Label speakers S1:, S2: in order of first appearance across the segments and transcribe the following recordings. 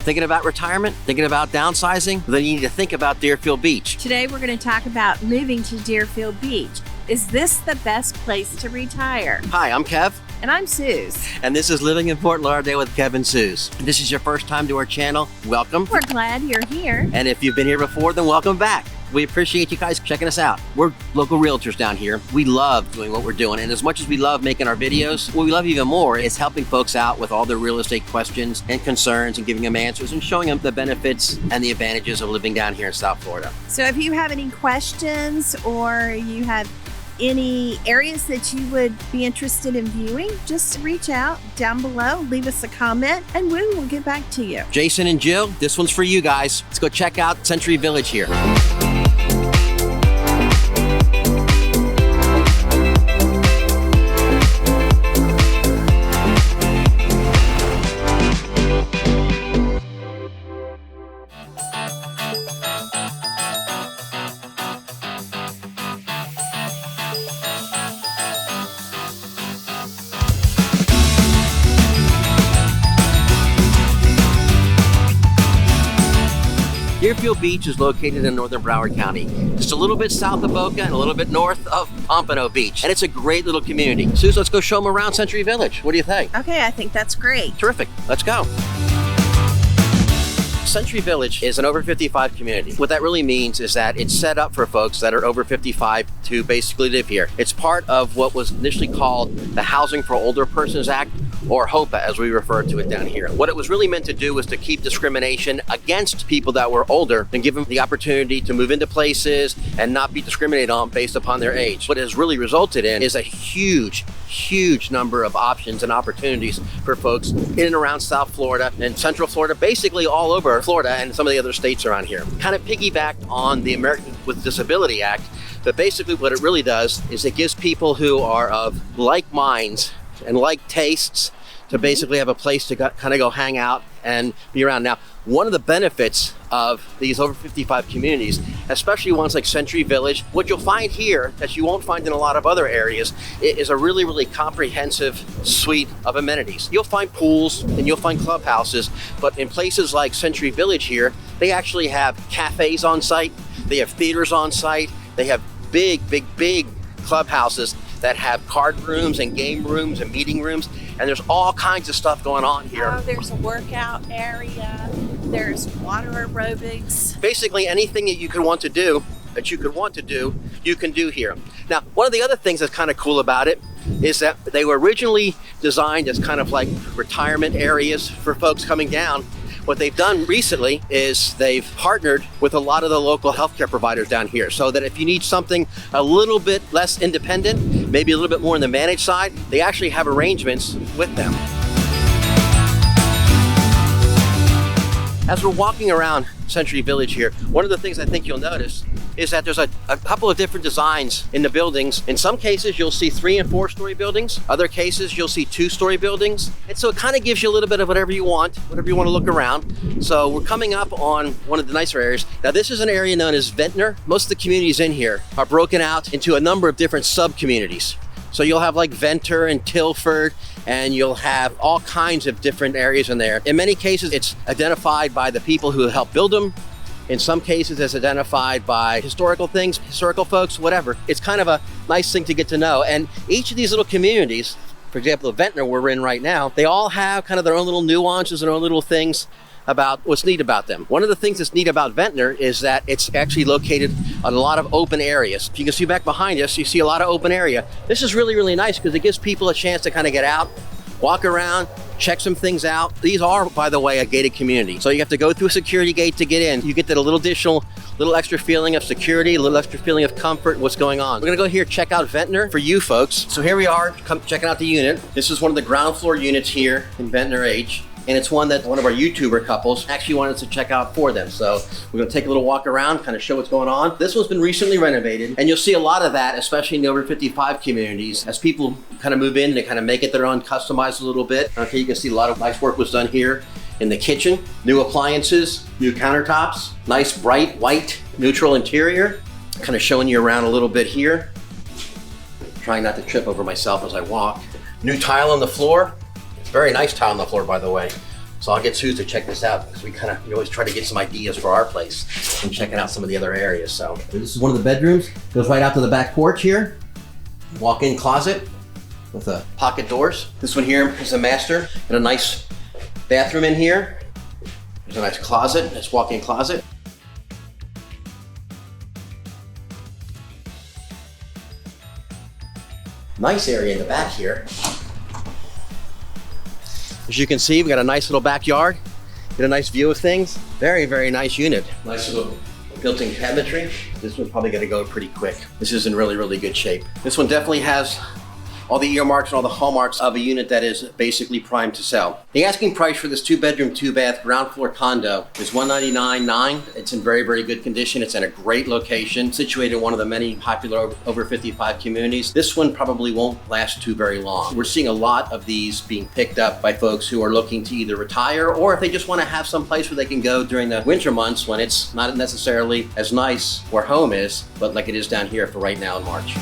S1: Thinking about retirement? Thinking about downsizing? Then you need to think about Deerfield Beach.
S2: Today we're going to talk about moving to Deerfield Beach. Is this the best place to retire?
S1: Hi, I'm Kev.
S2: And I'm Suze.
S1: And this is Living in Fort Lauderdale with Kev and Suze. If this is your first time to our channel, welcome.
S2: We're glad you're here.
S1: And if you've been here before, then welcome back. We appreciate you guys checking us out. We're local realtors down here. We love doing what we're doing. And as much as we love making our videos, what we love even more is helping folks out with all their real estate questions and concerns and giving them answers and showing them the benefits and the advantages of living down here in South Florida.
S2: So if you have any questions or you have any areas that you would be interested in viewing, just reach out down below, leave us a comment, and we will get back to you.
S1: Jason and Jill, this one's for you guys. Let's go check out Century Village here. Deerfield Beach is located in northern Broward County, just a little bit south of Boca and a little bit north of Pompano Beach. And it's a great little community. Suze, let's go show them around Century Village. What do you think?
S2: Okay, I think that's great.
S1: Terrific. Let's go. Century Village is an over 55 community. What that really means is that it's set up for folks that are over 55 to basically live here. It's part of what was initially called the Housing for Older Persons Act, or HOPA as we refer to it down here. What it was really meant to do was to keep discrimination against people that were older and give them the opportunity to move into places and not be discriminated on based upon their age. What it has really resulted in is a huge number of options and opportunities for folks in and around South Florida and Central Florida, basically all over Florida and some of the other states around here. Kind of piggybacked on the Americans with Disability Act, but basically what it really does is it gives people who are of like minds and like tastes to basically have a place to kind of go hang out and be around. Now, one of the benefits of these over 55 communities, especially ones like Century Village, what you'll find here that you won't find in a lot of other areas is a really comprehensive suite of amenities. You'll find pools and you'll find clubhouses, but in places like Century Village here, they actually have cafes on site, they have theaters on site, they have big clubhouses that have card rooms and game rooms and meeting rooms, and there's all kinds of stuff going on here.
S2: Oh, there's a workout area, there's water aerobics.
S1: Basically anything that you could want to do, you can do here. Now, one of the other things that's kind of cool about it is that they were originally designed as kind of like retirement areas for folks coming down. What they've done recently is they've partnered with a lot of the local healthcare providers down here, so that if you need something a little bit less independent, maybe a little bit more on the managed side, they actually have arrangements with them. As we're walking around Century Village here, one of the things I think you'll notice is that there's a couple of different designs in the buildings. In some cases, you'll see 3- and 4-story buildings. Other cases, you'll see 2-story buildings. And so it kind of gives you a little bit of whatever you want to look around. So we're coming up on one of the nicer areas. Now, this is an area known as Ventnor. Most of the communities in here are broken out into a number of different sub-communities. So you'll have like Ventnor and Tilford, and you'll have all kinds of different areas in there. In many cases, it's identified by the people who helped build them. In some cases, it's identified by historical things, historical folks, whatever. It's kind of a nice thing to get to know. And each of these little communities, for example, the Ventnor we're in right now, they all have kind of their own little nuances and their own little things about what's neat about them. One of the things that's neat about Ventnor is that it's actually located on a lot of open areas. If you can see back behind us, you see a lot of open area. This is really nice because it gives people a chance to kind of get out, walk around, check some things out. These are, by the way, a gated community. So you have to go through a security gate to get in. You get that a little extra feeling of security, a little extra feeling of comfort, what's going on. We're gonna go here, check out Ventnor for you folks. So here we are, come checking out the unit. This is one of the ground floor units here in Ventnor H. And it's one that one of our YouTuber couples actually wanted us to check out for them. So we're gonna take a little walk around, kind of show what's going on. This one's been recently renovated, and you'll see a lot of that, especially in the over 55 communities. As people kind of move in, they kind of make it their own, customize a little bit. Okay, you can see a lot of nice work was done here in the kitchen. New appliances, new countertops, nice bright white neutral interior. Kind of showing you around a little bit here. Trying not to trip over myself as I walk. New tile on the floor. Very nice tile on the floor, by the way. So I'll get Sue to check this out because we always try to get some ideas for our place and checking out some of the other areas. So this is one of the bedrooms. Goes right out to the back porch here. Walk-in closet with pocket doors. This one here is a master and a nice bathroom in here. There's a nice closet, nice walk-in closet. Nice area in the back here. As you can see, we got a nice little backyard. Get a nice view of things. Very, very nice unit. Nice little built-in cabinetry. This one's probably gonna go pretty quick. This is in really, really good shape. This one definitely has all the earmarks and all the hallmarks of a unit that is basically primed to sell. The asking price for this 2-bedroom, 2-bath ground floor condo is $199,900. It's in very, very good condition. It's in a great location, situated in one of the many popular over 55 communities. This one probably won't last too very long. We're seeing a lot of these being picked up by folks who are looking to either retire or if they just want to have some place where they can go during the winter months when it's not necessarily as nice where home is, but like it is down here for right now in March.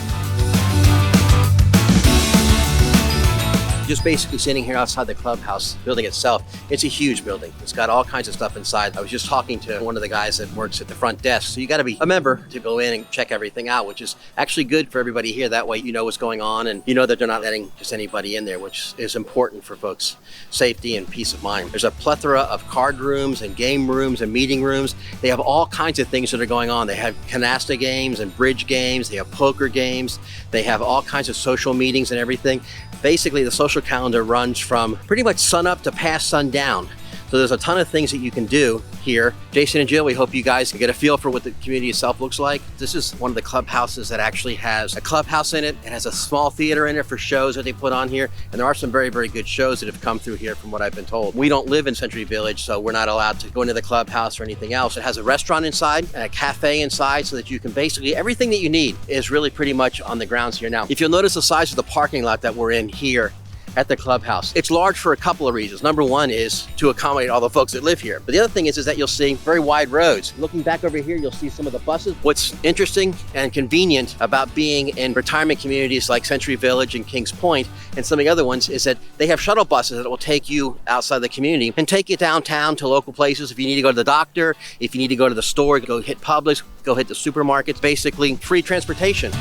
S1: Just basically sitting here outside the clubhouse building itself. It's a huge building. It's got all kinds of stuff inside. I was just talking to one of the guys that works at the front desk. So you got to be a member to go in and check everything out, which is actually good for everybody here. That way you know what's going on and you know that they're not letting just anybody in there, which is important for folks' safety and peace of mind. There's a plethora of card rooms and game rooms and meeting rooms. They have all kinds of things that are going on. They have canasta games and bridge games. They have poker games. They have all kinds of social meetings and everything. Basically, the social calendar runs from pretty much sun up to past sundown. So there's a ton of things that you can do here. Jason and Jill, we hope you guys can get a feel for what the community itself looks like. This is one of the clubhouses that actually has a clubhouse in it. It has a small theater in it for shows that they put on here. And there are some very, very good shows that have come through here from what I've been told. We don't live in Century Village, so we're not allowed to go into the clubhouse or anything else. It has a restaurant inside and a cafe inside so that you can basically, everything that you need is really pretty much on the grounds here. Now, if you'll notice the size of the parking lot that we're in here at the clubhouse. It's large for a couple of reasons. Number one is to accommodate all the folks that live here. But the other thing is that you'll see very wide roads. Looking back over here, you'll see some of the buses. What's interesting and convenient about being in retirement communities like Century Village and Kings Point and some of the other ones is that they have shuttle buses that will take you outside the community and take you downtown to local places. If you need to go to the doctor, if you need to go to the store, go hit Publix, go hit the supermarkets, basically free transportation.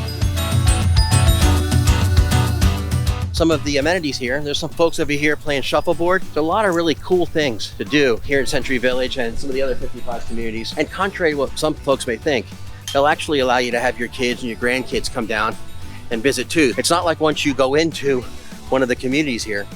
S1: Some of the amenities here. There's some folks over here playing shuffleboard. There's a lot of really cool things to do here in Century Village and some of the other 55 communities. And contrary to what some folks may think, they'll actually allow you to have your kids and your grandkids come down and visit too. It's not like once you go into one of the communities here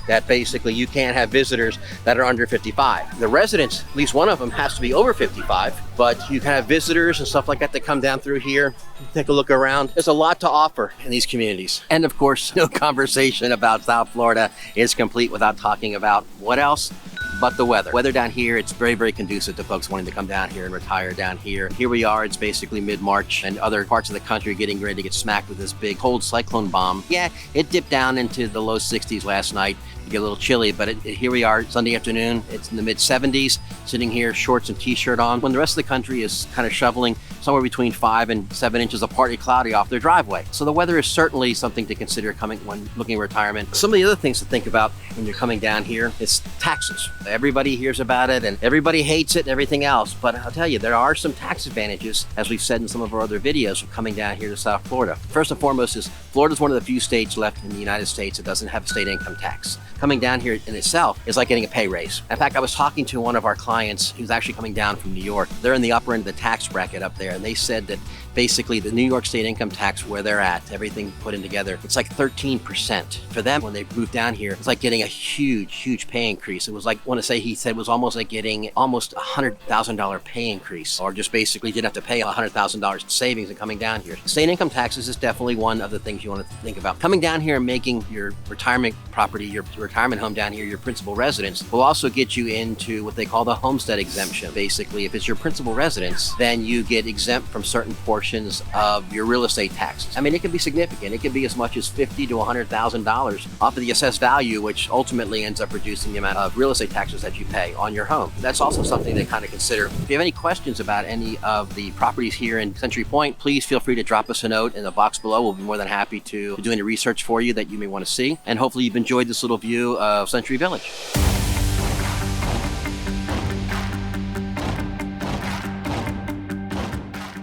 S1: that basically you can't have visitors that are under 55. The residents, at least one of them, has to be over 55, but you can have visitors and stuff like that come down through here, take a look around. There's a lot to offer in these communities. And of course, no conversation about South Florida is complete without talking about what else but the weather. Weather down here, it's very, very conducive to folks wanting to come down here and retire down here. Here we are, it's basically mid-March and other parts of the country are getting ready to get smacked with this big cold cyclone bomb. Yeah, it dipped down into the low 60s last night. You get a little chilly, but here we are Sunday afternoon. It's in the mid 70s, sitting here, shorts and t-shirt on, when the rest of the country is kind of shoveling somewhere between 5 and 7 inches of partly cloudy off their driveway. So the weather is certainly something to consider coming when looking at retirement. Some of the other things to think about when you're coming down here is taxes. Everybody hears about it and everybody hates it and everything else, but I'll tell you, there are some tax advantages, as we've said in some of our other videos, of coming down here to South Florida. First and foremost is Florida is one of the few states left in the United States that doesn't have a state income tax. Coming down here in itself is like getting a pay raise. In fact, I was talking to one of our clients who's actually coming down from New York. They're in the upper end of the tax bracket up there, and they said that basically the New York state income tax where they're at, everything put in together, it's like 13%. For them, when they moved down here, it's like getting a huge, huge pay increase. It was like, I want to say he said it was almost like getting almost $100,000 pay increase, or just basically didn't have to pay $100,000 in savings and coming down here. State income taxes is definitely one of the things you want to think about. Coming down here and making your retirement property, your retirement home down here, your principal residence, will also get you into what they call the homestead exemption. Basically, if it's your principal residence, then you get exempt from certain portions of your real estate taxes. I mean, it can be significant. It can be as much as $50,000 to $100,000 off of the assessed value, which ultimately ends up reducing the amount of real estate taxes that you pay on your home. That's also something to kind of consider. If you have any questions about any of the properties here in Century Point, please feel free to drop us a note in the box below. We'll be more than happy to do any research for you that you may want to see. And hopefully you've enjoyed this little view of Century Village.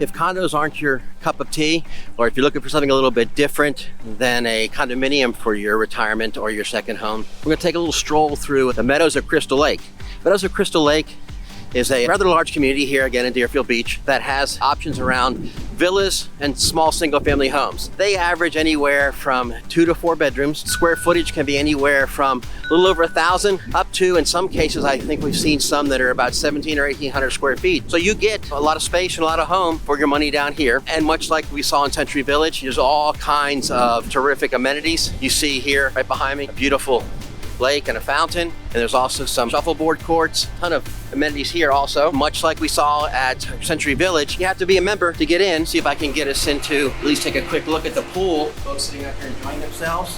S1: If condos aren't your cup of tea, or if you're looking for something a little bit different than a condominium for your retirement or your second home, we're going to take a little stroll through the Meadows of Crystal Lake. Meadows of Crystal Lake is a rather large community here again in Deerfield Beach that has options around villas and small single-family homes. They average anywhere from 2 to 4 bedrooms. Square footage can be anywhere from a little over 1,000 up to, in some cases, I think we've seen some that are about 17 or 1,800 square feet. So you get a lot of space and a lot of home for your money down here. And much like we saw in Century Village, there's all kinds of terrific amenities. You see here right behind me, a beautiful lake and a fountain, and there's also some shuffleboard courts, a ton of amenities here also. Much like we saw at Century Village, you have to be a member to get in. See if I can get us into, at least take a quick look at the pool. Folks sitting out here enjoying themselves.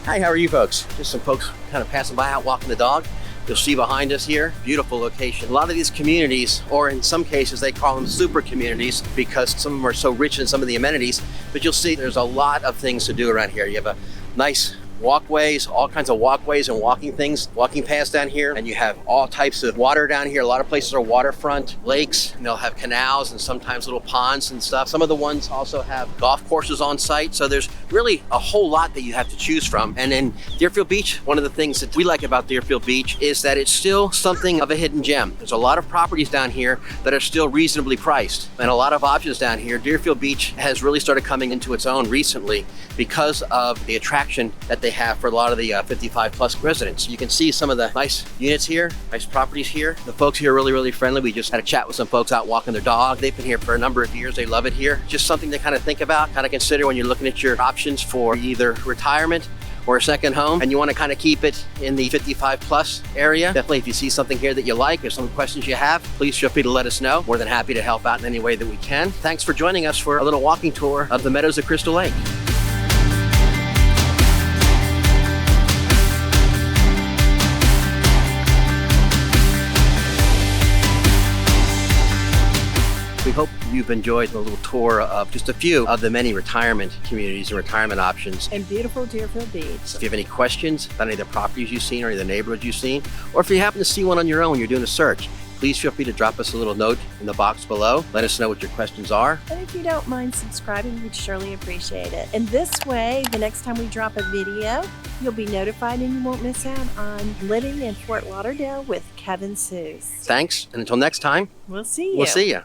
S1: Hi, how are you folks? Just some folks kind of passing by out walking the dog. You'll see behind us here, beautiful location. A lot of these communities, or in some cases they call them super communities because some of them are so rich in some of the amenities, but you'll see there's a lot of things to do around here. You have a nice walkways, all kinds of walkways and walking paths down here, and you have all types of water down here. A lot of places are waterfront lakes, and they'll have canals and sometimes little ponds and stuff. Some of the ones also have golf courses on site, so there's really a whole lot that you have to choose from. And in Deerfield Beach, one of the things that we like about Deerfield Beach is that it's still something of a hidden gem. There's a lot of properties down here that are still reasonably priced and a lot of options down here. Deerfield Beach has really started coming into its own recently because of the attraction that they have for a lot of the 55 plus residents. You can see some of the nice units here, nice properties here. The folks here are really, really friendly. We just had a chat with some folks out walking their dog. They've been here for a number of years. They love it here. Just something to kind of think about, kind of consider when you're looking at your options for either retirement or a second home, and you want to kind of keep it in the 55 plus area. Definitely, if you see something here that you like or some questions you have, please feel free to let us know. More than happy to help out in any way that we can. Thanks for joining us for a little walking tour of the Meadows of Crystal Lake. We hope you've enjoyed the little tour of just a few of the many retirement communities and retirement options
S2: in beautiful Deerfield Beach.
S1: If you have any questions about any of the properties you've seen or any of the neighborhoods you've seen, or if you happen to see one on your own, you're doing a search, please feel free to drop us a little note in the box below. Let us know what your questions are.
S2: And if you don't mind subscribing, we'd surely appreciate it. And this way, the next time we drop a video, you'll be notified and you won't miss out on living in Fort Lauderdale with Kevin Seuss.
S1: Thanks, and until next time,
S2: We'll see you.
S1: We'll see you.